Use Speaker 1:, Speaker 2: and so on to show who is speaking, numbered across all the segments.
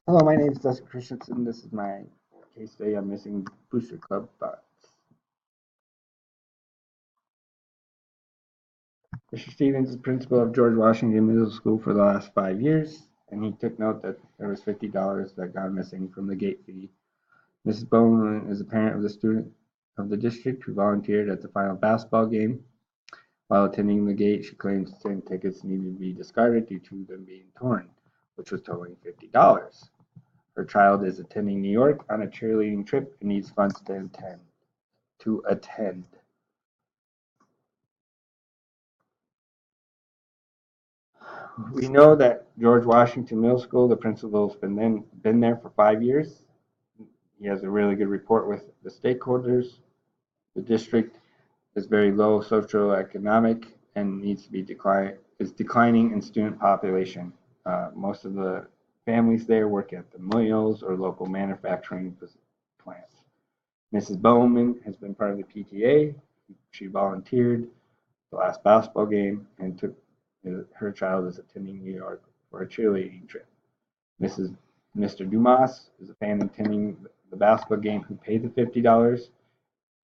Speaker 1: Hello, my name is Dustin Christensen. This is my case study on missing Booster Club thoughts. Mr. Stevens is principal of George Washington Middle School for the last 5 years, and he took note that there was $50 that got missing from the gate fee. Mrs. Bowman is a parent of the student of the district who volunteered at the final basketball game. While attending the gate, she claims 10 tickets needed to be discarded due to them being torn, which was totaling $50. Her child is attending New York on a cheerleading trip and needs funds to attend. We know that George Washington Middle School, the principal's been there for 5 years. He has a really good rapport with the stakeholders. The district is very low socioeconomic and is declining in student population. Most of the families there work at the mills or local manufacturing plants. Mrs. Bowman has been part of the PTA. She volunteered the last basketball game and took her child is attending New York for a cheerleading trip. Mrs. Mr. Dumas is a fan attending the basketball game who paid the $50.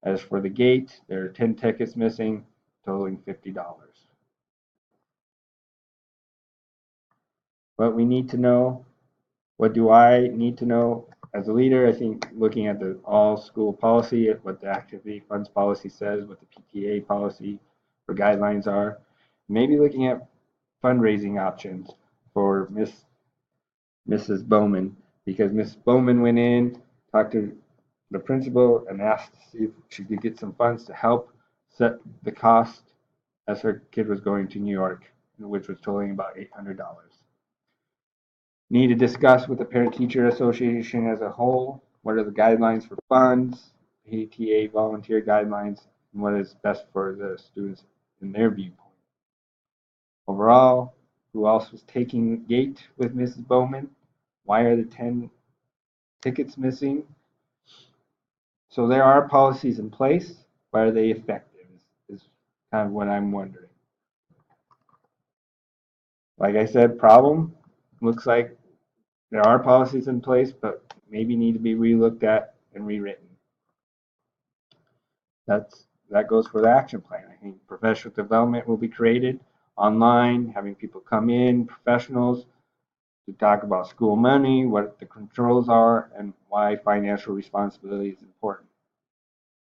Speaker 1: As for the gate, there are 10 tickets missing, totaling $50. What we need to know, what do I need to know as a leader? I think looking at the all school policy, what the activity funds policy says, what the PTA policy or guidelines are, maybe looking at fundraising options for Mrs. Bowman, because Mrs. Bowman went in, talked to the principal, and asked to see if she could get some funds to help set the cost as her kid was going to New York, which was totaling about $800. Need to discuss with the Parent Teacher Association as a whole what are the guidelines for funds, PTA volunteer guidelines, and what is best for the students in their viewpoint. Overall, who else was taking gate with Mrs. Bowman? Why are the 10 tickets missing? So there are policies in place, but are they effective? Is kind of what I'm wondering. Like I said, problem looks like there are policies in place, but maybe need to be relooked at and rewritten. That goes for the action plan. I think professional development will be created online, having people come in, professionals, to talk about school money, what the controls are, and why financial responsibility is important.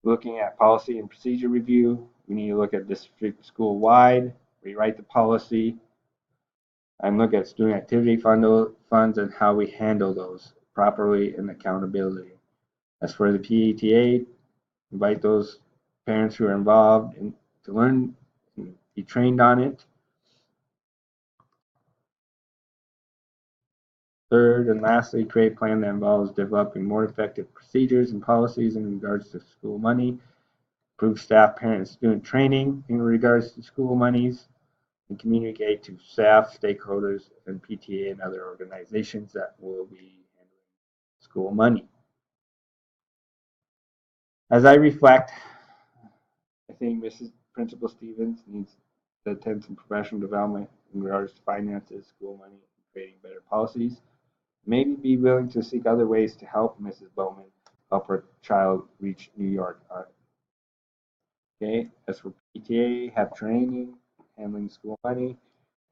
Speaker 1: Looking at policy and procedure review, we need to look at district school wide, rewrite the policy, and look at student activity funds and how we handle those properly and accountability. As for the PTA, invite those parents who are involved to learn and be trained on it. Third and lastly, create a plan that involves developing more effective procedures and policies in regards to school money, improve staff, parent, and student training in regards to school monies, and communicate to staff, stakeholders, and PTA and other organizations that will be handling school money. As I reflect, I think Mrs. Principal Stevens needs to attend some professional development in regards to finances, school money, and creating better policies. Maybe be willing to seek other ways to help Mrs. Bowman help her child reach New York. Okay, as for PTA, have training, handling school money.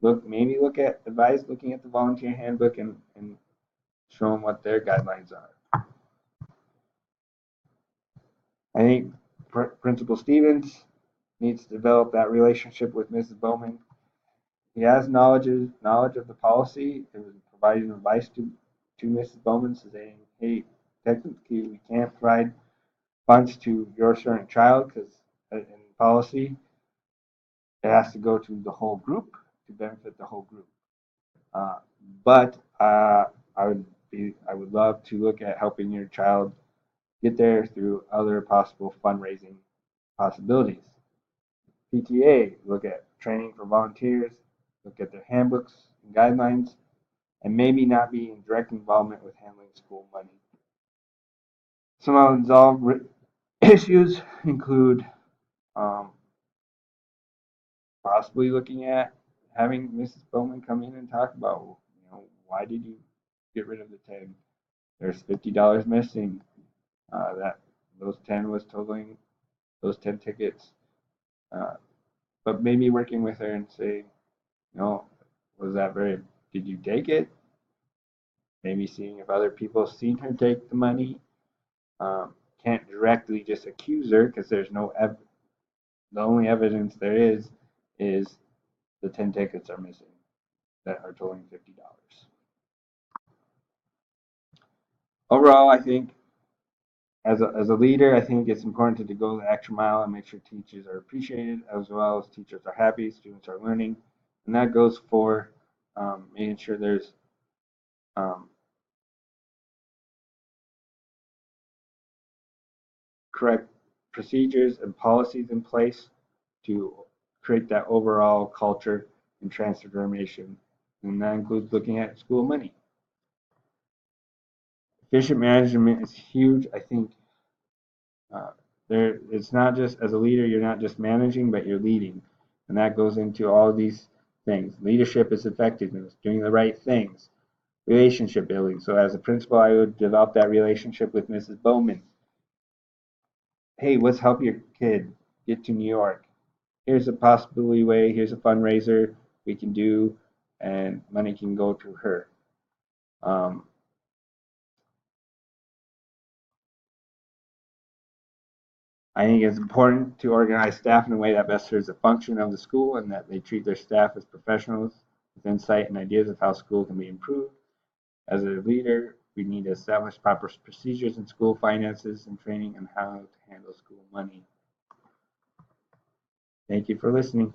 Speaker 1: Maybe advise looking at the volunteer handbook and show them what their guidelines are. I think Principal Stevens needs to develop that relationship with Mrs. Bowman. He has knowledge of the policy and was providing advice to Mrs. Bowman saying, hey, technically we can't provide funds to your certain child because in policy it has to go to the whole group to benefit the whole group. Uh, but I would love to look at helping your child get there through other possible fundraising possibilities. PTA, look at training for volunteers, look at their handbooks and guidelines, and maybe not be in direct involvement with handling school money. Some unresolved issues include um, possibly looking at having Mrs. Bowman come in and talk about, why did you get rid of the 10. There's $50 missing. Those 10 was totaling those 10 tickets. But maybe working with her and say, no, was that very, did you take it? Maybe seeing if other people have seen her take the money. Can't directly just accuse her because there's no the only evidence there is the 10 tickets are missing that are totaling $50. Overall, I think as a leader, I think it's important to go the extra mile and make sure teachers are appreciated as well as teachers are happy, students are learning. And that goes for making sure there's correct procedures and policies in place to create that overall culture and transformation. And that includes looking at school money. Efficient management is huge. I think it's not just as a leader, you're not just managing, but you're leading. And that goes into all these things. Leadership is effectiveness, doing the right things, relationship building. So as a principal, I would develop that relationship with Mrs. Bowman. Hey, let's help your kid get to New York. Here's a possibility way, here's a fundraiser we can do, and money can go to her. I think it's important to organize staff in a way that best serves the function of the school and that they treat their staff as professionals with insight and ideas of how school can be improved. As a leader, we need to establish proper procedures in school finances and training on how to handle school money. Thank you for listening.